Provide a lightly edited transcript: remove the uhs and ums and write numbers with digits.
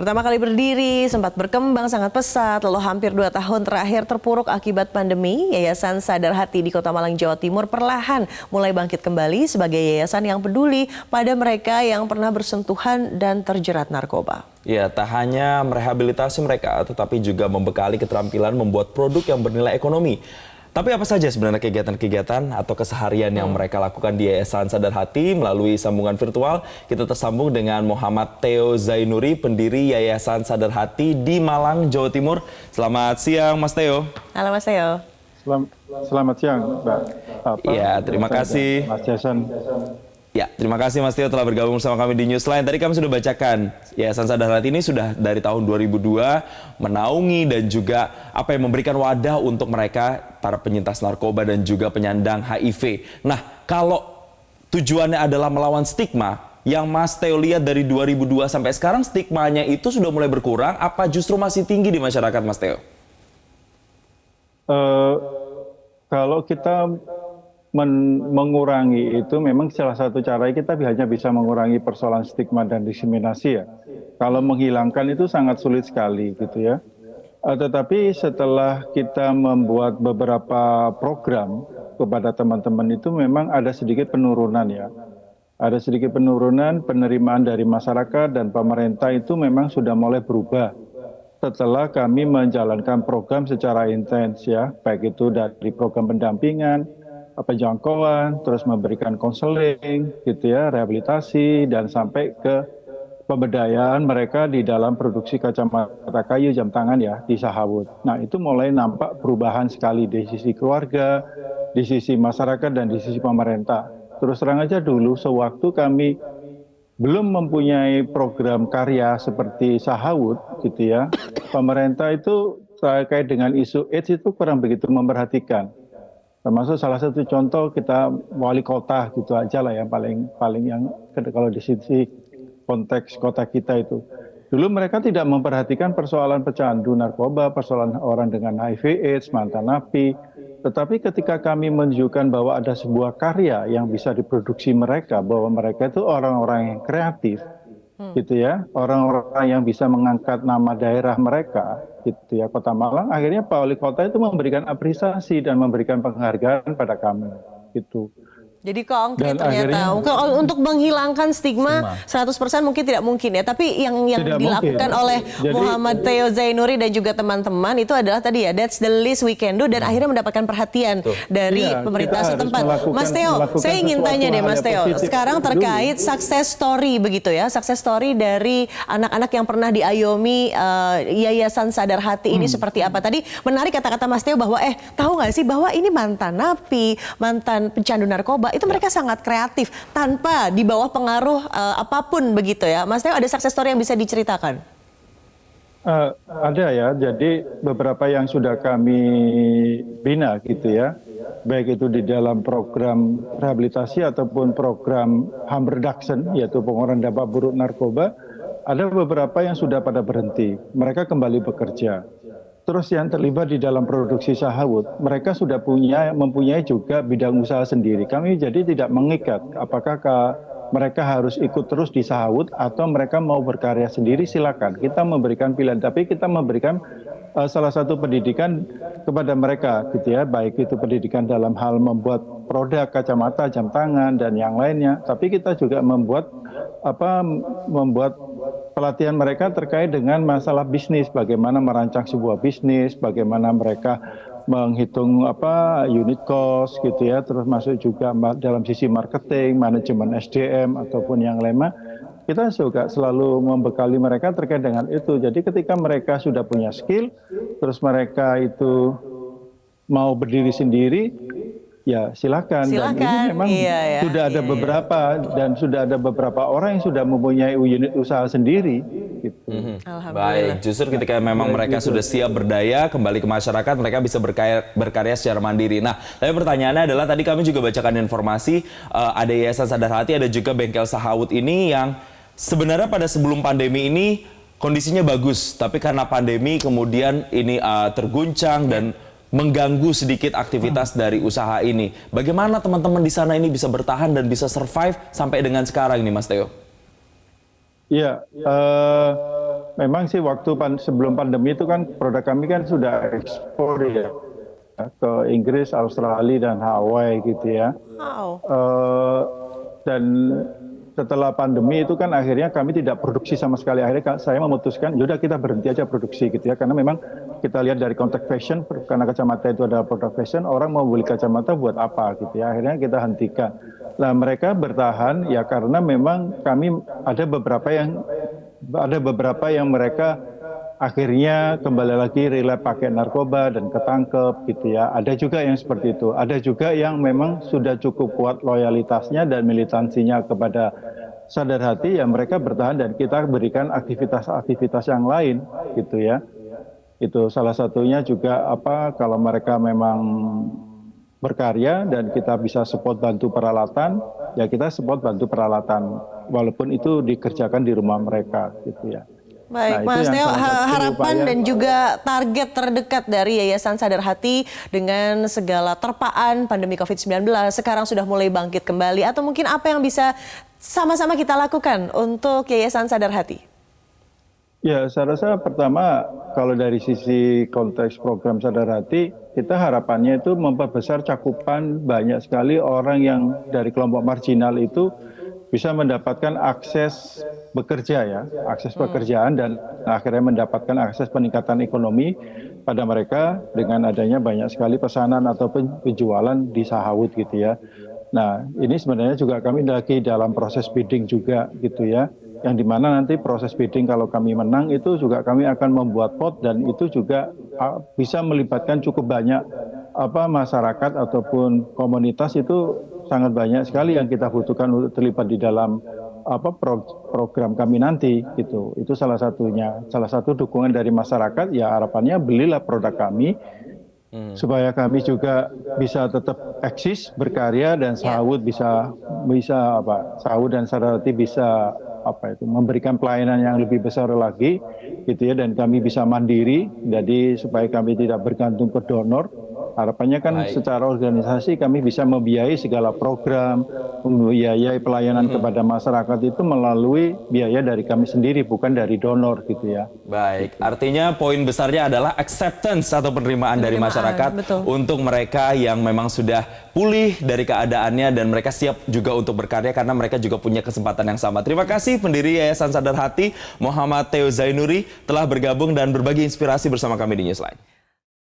Pertama kali berdiri, sempat berkembang sangat pesat, lalu hampir 2 tahun terakhir terpuruk akibat pandemi, Yayasan Sadar Hati di Kota Malang, Jawa Timur perlahan mulai bangkit kembali sebagai yayasan yang peduli pada mereka yang pernah bersentuhan dan terjerat narkoba. Ya, tak hanya merehabilitasi mereka, tetapi juga membekali keterampilan membuat produk yang bernilai ekonomi. Tapi apa saja sebenarnya kegiatan-kegiatan atau keseharian yang mereka lakukan di Yayasan Sadar Hati? Melalui sambungan virtual, kita tersambung dengan Muhammad Theo Zainuri, pendiri Yayasan Sadar Hati di Malang, Jawa Timur. Selamat siang, Mas Theo. Halo, Mas Theo. Selamat siang, Mbak. Ya, terima kasih. Mas Jason. Ya, terima kasih Mas Theo telah bergabung bersama kami di Newsline. Tadi kami sudah bacakan, Yayasan Sadar Hati ini sudah dari tahun 2002 menaungi dan juga memberikan wadah untuk mereka, para penyintas narkoba dan juga penyandang HIV. Nah, kalau tujuannya adalah melawan stigma, yang Mas Theo lihat dari 2002 sampai sekarang stigmanya itu sudah mulai berkurang, apa justru masih tinggi di masyarakat, Mas Theo? Kalau kita mengurangi itu memang salah satu cara kita hanya bisa mengurangi persoalan stigma dan diskriminasi ya. Kalau menghilangkan itu sangat sulit sekali gitu ya. Tetapi setelah kita membuat beberapa program kepada teman-teman itu memang ada sedikit penurunan ya. Ada sedikit penurunan penerimaan dari masyarakat dan pemerintah itu memang sudah mulai berubah. Setelah kami menjalankan program secara intens ya, baik itu dari program pendampingan, penjangkauan, terus memberikan konseling, gitu ya, rehabilitasi, dan sampai ke pemberdayaan mereka di dalam produksi kacamata kayu jam tangan ya di Sahawut. Nah itu mulai nampak perubahan sekali di sisi keluarga, di sisi masyarakat dan di sisi pemerintah. Terus terang aja dulu, sewaktu kami belum mempunyai program karya seperti Sahawut, gitu ya, pemerintah itu terkait dengan isu AIDS itu kurang begitu memperhatikan. Termasuk salah satu contoh kita wali kota gitu aja lah yang paling yang kalau di sisi konteks kota kita itu. Dulu mereka tidak memperhatikan persoalan pecandu narkoba, persoalan orang dengan HIV/AIDS, mantan napi. Tetapi ketika kami menunjukkan bahwa ada sebuah karya yang bisa diproduksi mereka, bahwa mereka itu orang-orang yang kreatif, gitu ya, orang-orang yang bisa mengangkat nama daerah mereka, gitu ya, Kota Malang, akhirnya Pak Wali Kota itu memberikan apresiasi dan memberikan penghargaan pada kami, gitu. Jadi konkret ternyata untuk menghilangkan stigma 100% mungkin tidak mungkin ya, tapi yang dilakukan oleh Muhammad Theo Zainuri dan juga teman-teman itu adalah tadi ya, that's the least we can do, dan akhirnya mendapatkan perhatian dari pemerintah setempat. Mas Theo, saya ingin tanya deh Mas Theo, sekarang terkait success story begitu ya, success story dari anak-anak yang pernah diayomi Yayasan Sadar Hati ini seperti apa? Tadi menarik kata-kata Mas Theo bahwa tahu nggak sih bahwa ini mantan napi, mantan pecandu narkoba, itu mereka sangat kreatif tanpa di bawah pengaruh apapun begitu ya. Mas Theo, ada success story yang bisa diceritakan? Ada ya, jadi beberapa yang sudah kami bina gitu ya, baik itu di dalam program rehabilitasi ataupun program harm reduction, yaitu pengurangan dampak buruk narkoba, ada beberapa yang sudah pada berhenti, mereka kembali bekerja. Terus yang terlibat di dalam produksi Sahawut, mereka sudah mempunyai juga bidang usaha sendiri. Kami jadi tidak mengikat apakah mereka harus ikut terus di Sahawut atau mereka mau berkarya sendiri, silakan. Kita memberikan pilihan, tapi kita memberikan salah satu pendidikan kepada mereka, gitu ya, baik itu pendidikan dalam hal membuat produk kacamata, jam tangan dan yang lainnya. Tapi kita juga membuat pelatihan mereka terkait dengan masalah bisnis, bagaimana merancang sebuah bisnis, bagaimana mereka menghitung unit cost gitu ya, terus masuk juga dalam sisi marketing, manajemen SDM ataupun yang lainnya. Kita juga selalu membekali mereka terkait dengan itu. Jadi ketika mereka sudah punya skill, terus mereka itu mau berdiri sendiri, ya silakan. Dan ini memang sudah ada beberapa dan sudah ada beberapa orang yang sudah mempunyai unit usaha sendiri. Gitu. Baik, justru ketika memang mereka sudah siap berdaya kembali ke masyarakat, mereka bisa berkarya secara mandiri. Nah, tapi pertanyaannya adalah tadi kami juga bacakan informasi ada Yayasan Sadar Hati, ada juga bengkel Sahawut ini yang sebenarnya pada sebelum pandemi ini kondisinya bagus, tapi karena pandemi kemudian ini terguncang dan mengganggu sedikit aktivitas dari usaha ini. Bagaimana teman-teman di sana ini bisa bertahan dan bisa survive sampai dengan sekarang ini, Mas Theo? Iya, memang sih waktu sebelum pandemi itu kan produk kami kan sudah ekspor ya ke Inggris, Australia dan Hawaii gitu ya. Wow. Dan setelah pandemi itu kan akhirnya kami tidak produksi sama sekali. Akhirnya saya memutuskan, yaudah kita berhenti aja produksi gitu ya. Karena memang kita lihat dari konteks fashion, karena kacamata itu adalah produk fashion, orang mau beli kacamata buat apa gitu ya. Akhirnya kita hentikan. Nah mereka bertahan ya karena memang kami ada beberapa yang mereka akhirnya kembali lagi relapse pakai narkoba dan ketangkep gitu ya. Ada juga yang seperti itu. Ada juga yang memang sudah cukup kuat loyalitasnya dan militansinya kepada Sadar Hati, ya mereka bertahan dan kita berikan aktivitas-aktivitas yang lain gitu ya. Itu salah satunya juga kalau mereka memang berkarya dan kita bisa support bantu peralatan, ya kita support bantu peralatan walaupun itu dikerjakan di rumah mereka gitu ya. Baik, Mas Theo, harapan dan juga target terdekat dari Yayasan Sadar Hati dengan segala terpaan pandemi COVID-19 sekarang sudah mulai bangkit kembali, atau mungkin apa yang bisa sama-sama kita lakukan untuk Yayasan Sadar Hati? Ya, saya rasa pertama kalau dari sisi konteks program Sadar Hati, kita harapannya itu memperbesar cakupan banyak sekali orang yang dari kelompok marginal itu bisa mendapatkan akses bekerja ya, akses pekerjaan dan akhirnya mendapatkan akses peningkatan ekonomi pada mereka dengan adanya banyak sekali pesanan atau penjualan di Sahawut gitu ya. Nah ini sebenarnya juga kami lagi dalam proses bidding juga gitu ya, yang dimana nanti proses bidding kalau kami menang itu juga kami akan membuat pot dan itu juga bisa melibatkan cukup banyak masyarakat ataupun komunitas. Itu sangat banyak sekali yang kita butuhkan untuk terlibat di dalam program kami nanti gitu. Itu salah satunya. Salah satu dukungan dari masyarakat ya harapannya belilah produk kami supaya kami juga bisa tetap eksis berkarya dan Sahawut bisa Sahawut dan Sadar Hati bisa memberikan pelayanan yang lebih besar lagi gitu ya, dan kami bisa mandiri jadi supaya kami tidak bergantung ke donor. Harapannya kan secara organisasi kami bisa membiayai segala program, membiayai pelayanan kepada masyarakat itu melalui biaya dari kami sendiri, bukan dari donor gitu ya. Baik, artinya poin besarnya adalah acceptance atau penerimaan dari masyarakat, betul, untuk mereka yang memang sudah pulih dari keadaannya dan mereka siap juga untuk berkarya karena mereka juga punya kesempatan yang sama. Terima kasih pendiri Yayasan Sadar Hati, Muhammad Theo Zainuri, telah bergabung dan berbagi inspirasi bersama kami di Newsline.